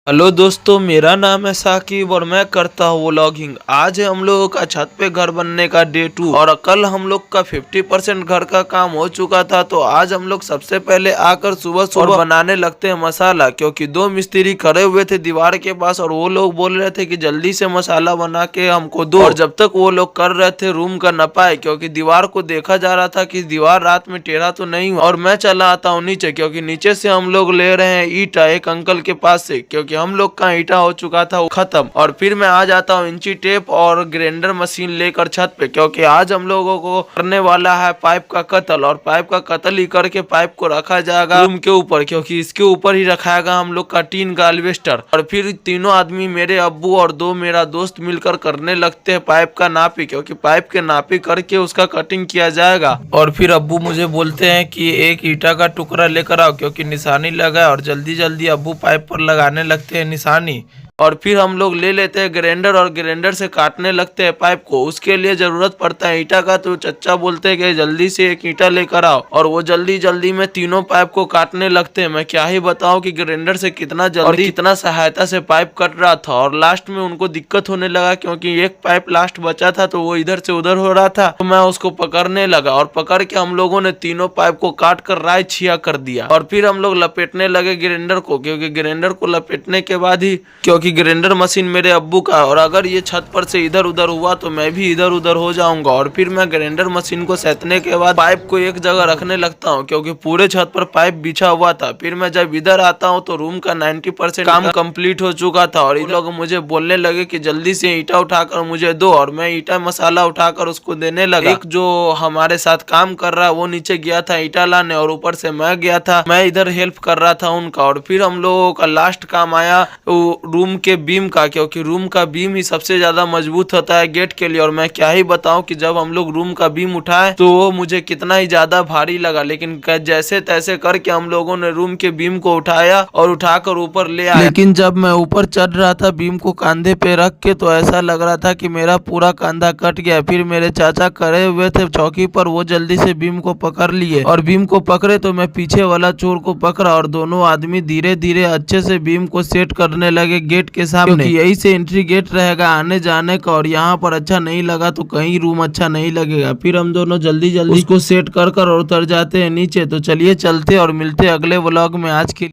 Hello दोस्तों, मेरा नाम है साकिब और मैं करता हूँ व्लॉगिंग। आज है हम लोगों का छत पे घर बनने का डे 2 और कल हम लोग का 50% घर का काम हो चुका था। तो आज हम लोग सबसे पहले आकर सुबह सुबह बनाने लगते हैं मसाला, क्योंकि दो मिस्त्री खड़े हुए थे दीवार के पास और वो लोग बोल रहे थे कि जल्दी से मसाला बना के हमको दो। और जब तक वो लोग कर रहे थे रूम का नपाए, क्योंकि दीवार को देखा जा रहा था कि दीवार रात में टेढ़ा तो नहीं हुआ। और मैं चला आता हूँ नीचे, क्योंकि नीचे से हम लोग ले रहे हैं ईटा एक अंकल के पास से, क्योंकि हम लोग का ईटा हो चुका था वो खत्म। और फिर मैं आ जाता हूँ इंची टेप और ग्राइंडर मशीन लेकर छत पे, क्योंकि आज हम लोगों को करने वाला है पाइप का कत्ल। और पाइप का कत्ल ही करके पाइप को रखा जाएगा रूम के ऊपर, क्योंकि इसके ऊपर ही रखाएगा हम लोग का टीन का एल्वेस्टर। और फिर तीनों आदमी, मेरे अब्बू और दो मेरा दोस्त मिलकर करने लगते हैं पाइप का नापी, क्योंकि पाइप के नापी करके उसका कटिंग किया जाएगा। और फिर अब्बू मुझे बोलते हैं कि एक ईटा का टुकड़ा लेकर आओ, क्योंकि निशानी लगा है। और जल्दी जल्दी अब्बू पाइप पर लगाने लगते हैं निशानी। और फिर हम लोग ले लेते हैं ग्राइंडर और ग्राइंडर से काटने लगते हैं पाइप को। उसके लिए जरूरत पड़ता है ईटा का, तो चच्चा बोलते हैं कि जल्दी से एक ईटा लेकर आओ। और वो जल्दी जल्दी में तीनों पाइप को काटने लगते हैं। मैं क्या ही बताऊं कि ग्राइंडर से कितना जल्दी और कितना सहायता से पाइप कट रहा था। और लास्ट में उनको दिक्कत होने लगा, क्योंकि एक पाइप लास्ट बचा था तो वो इधर से उधर हो रहा था। तो मैं उसको पकड़ने लगा और पकड़ के हम लोगों ने तीनों पाइप को काट कर राय छिया कर दिया। और फिर हम लोग लपेटने लगे ग्राइंडर को, क्योंकि ग्राइंडर को लपेटने के बाद ही, क्योंकि ग्राइंडर मशीन मेरे अब्बू का, और अगर ये छत पर से इधर उधर हुआ तो मैं भी इधर उधर हो जाऊंगा। और फिर मैं ग्राइंडर मशीन को सेतने के बाद पाइप को एक जगह रखने लगता हूँ, क्योंकि पूरे छत पर पाइप बिछा हुआ था। फिर मैं जब इधर आता हूँ तो रूम का 90% काम कंप्लीट हो चुका था। और इन लोग मुझे बोलने लगे कि जल्दी से ईटा उठाकर मुझे दो। और मैं ईटा मसाला उठाकर उसको देने लगा। एक जो हमारे साथ काम कर रहा है वो नीचे गया था ईटा लाने, और ऊपर से मैं गया था, मैं इधर हेल्प कर रहा था उनका। और फिर हम लोगों का लास्ट काम आया रूम के बीम का, क्योंकि रूम का बीम ही सबसे ज्यादा मजबूत होता है गेट के लिए। और मैं क्या ही बताऊं कि जब हम लोग रूम का बीम उठाए तो वो मुझे कितना ही ज्यादा भारी लगा, लेकिन जैसे तैसे करके हम लोगों ने रूम के बीम को उठाया और उठाकर ऊपर ले आया। लेकिन जब मैं ऊपर चढ़ रहा था बीम को कांधे पे रख के, तो ऐसा लग रहा था कि मेरा पूरा कंधा कट गया। फिर मेरे चाचा खड़े हुए थे चौकी पर, वो जल्दी से बीम को पकड़ लिए। और बीम को पकड़े तो मैं पीछे वाला चोर को पकड़ा, और दोनों आदमी धीरे धीरे अच्छे से बीम को सेट करने लगे गेट के सामने। यही से एंट्री गेट रहेगा आने जाने का, और यहाँ पर अच्छा नहीं लगा तो कहीं रूम अच्छा नहीं लगेगा। फिर हम दोनों जल्दी जल्दी उसको सेट कर और उतर जाते हैं नीचे। तो चलिए चलते और मिलते अगले व्लॉग में। आज के